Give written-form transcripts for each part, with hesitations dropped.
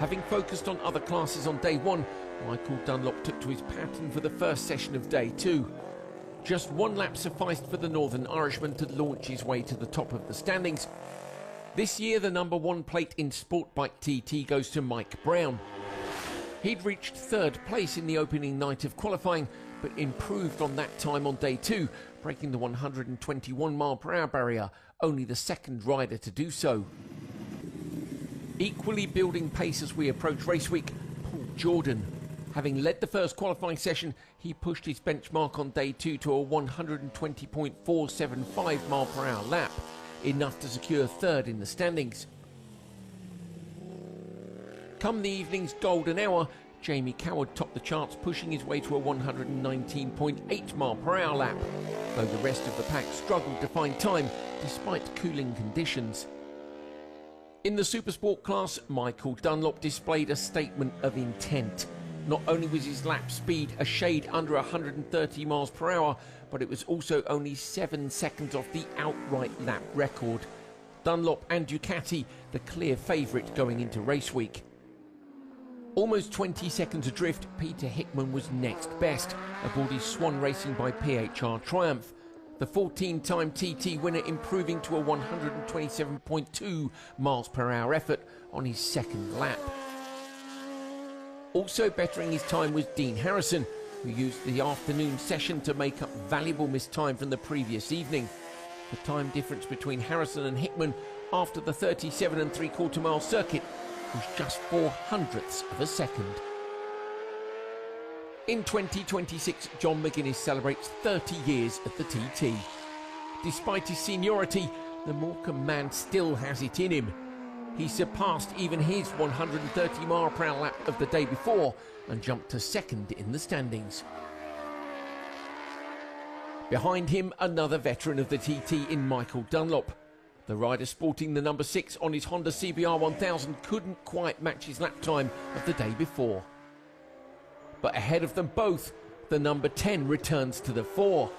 Having focused on other classes on day one, Michael Dunlop took to his pattern for the first session of day two. Just one lap sufficed for the Northern Irishman to launch his way to the top of the standings. This year, the number one plate in Superbike TT goes to Mike Brown. He'd reached third place in the opening night of qualifying, but improved on that time on day two, breaking the 121 mph barrier, only the second rider to do so. Equally building pace as we approach race week, Paul Jordan. Having led the first qualifying session, he pushed his benchmark on day two to a 120.475 mph lap, enough to secure third in the standings. Come the evening's golden hour, Jamie Coward topped the charts, pushing his way to a 119.8 mph lap, though the rest of the pack struggled to find time despite cooling conditions. In the Supersport class, Michael Dunlop displayed a statement of intent. Not only was his lap speed a shade under 130 mph, but it was also only 7 seconds off the outright lap record. Dunlop and Ducati the clear favourite going into race week. Almost 20 seconds adrift, Peter Hickman was next best, aboard his Swan Racing by PHR Triumph. The 14-time TT winner improving to a 127.2 mph effort on his second lap. Also bettering his time was Dean Harrison, who used the afternoon session to make up valuable missed time from the previous evening. The time difference between Harrison and Hickman after the 37 3/4 mile circuit was just 0.04 of a second. In 2026, John McGuinness celebrates 30 years at the TT. Despite his seniority, the Morecambe man still has it in him. He surpassed even his 130 mph lap of the day before and jumped to second in the standings. Behind him, another veteran of the TT in Michael Dunlop. The rider sporting the number 6 on his Honda CBR 1000 couldn't quite match his lap time of the day before. But ahead of them both, the number 10 returns to the fore.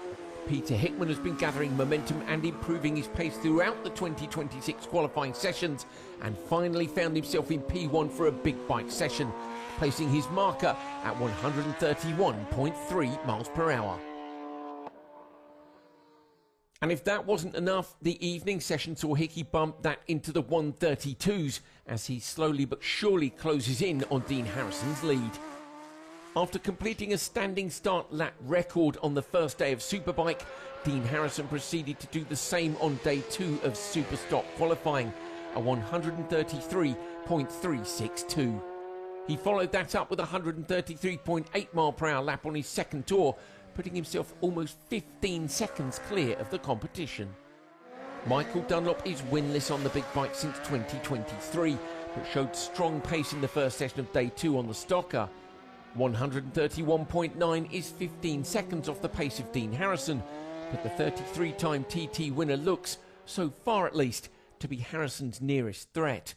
Peter Hickman has been gathering momentum and improving his pace throughout the 2026 qualifying sessions, and finally found himself in P1 for a big bike session, placing his marker at 131.3 mph. And if that wasn't enough, the evening session saw Hickey bump that into the 132s as he slowly but surely closes in on Dean Harrison's lead. After completing a standing start lap record on the first day of Superbike, Dean Harrison proceeded to do the same on day two of Superstock qualifying, a 133.362. He followed that up with a 133.8 mph lap on his second tour, putting himself almost 15 seconds clear of the competition. Michael Dunlop is winless on the big bike since 2023, but showed strong pace in the first session of day two on the stocker. 131.9 is 15 seconds off the pace of Dean Harrison, but the 33-time TT winner looks, so far at least, to be Harrison's nearest threat.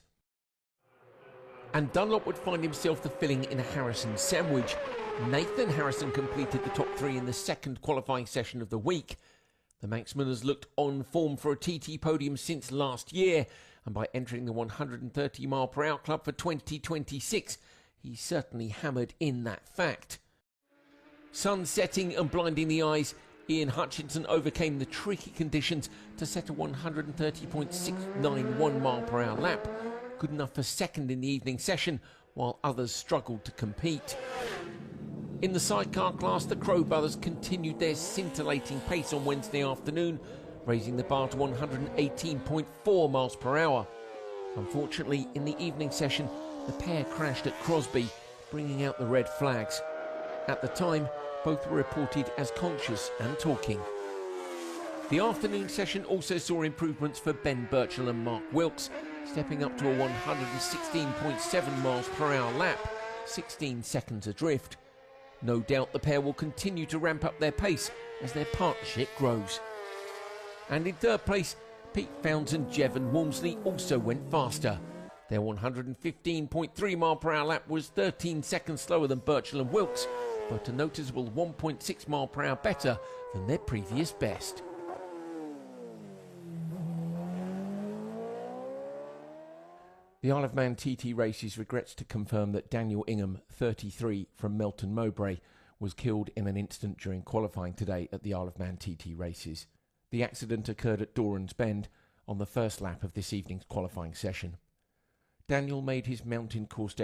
And Dunlop would find himself the filling in a Harrison sandwich. Nathan Harrison completed the top three in the second qualifying session of the week. The Manxman has looked on form for a TT podium since last year, and by entering the 130 mph club for 2026, he certainly hammered in that fact. Sun setting and blinding the eyes, Ian Hutchinson overcame the tricky conditions to set a 130.691 mph lap, good enough for second in the evening session, while others struggled to compete. In the sidecar class, the Crow brothers continued their scintillating pace on Wednesday afternoon, raising the bar to 118.4 mph. Unfortunately, in the evening session, the pair crashed at Crosby, bringing out the red flags. At the time, both were reported as conscious and talking. The afternoon session also saw improvements for Ben Birchall and Mark Wilkes, stepping up to a 116.7 mph lap, 16 seconds adrift. No doubt the pair will continue to ramp up their pace as their partnership grows. And in third place, Pete Founds and Jevon Walmsley also went faster. Their 115.3 mph lap was 13 seconds slower than Birchall and Wilkes, but a noticeable 1.6 mph better than their previous best. The Isle of Man TT Races regrets to confirm that Daniel Ingham, 33, from Melton Mowbray, was killed in an incident during qualifying today at the Isle of Man TT Races. The accident occurred at Doran's Bend on the first lap of this evening's qualifying session. Daniel made his mountain course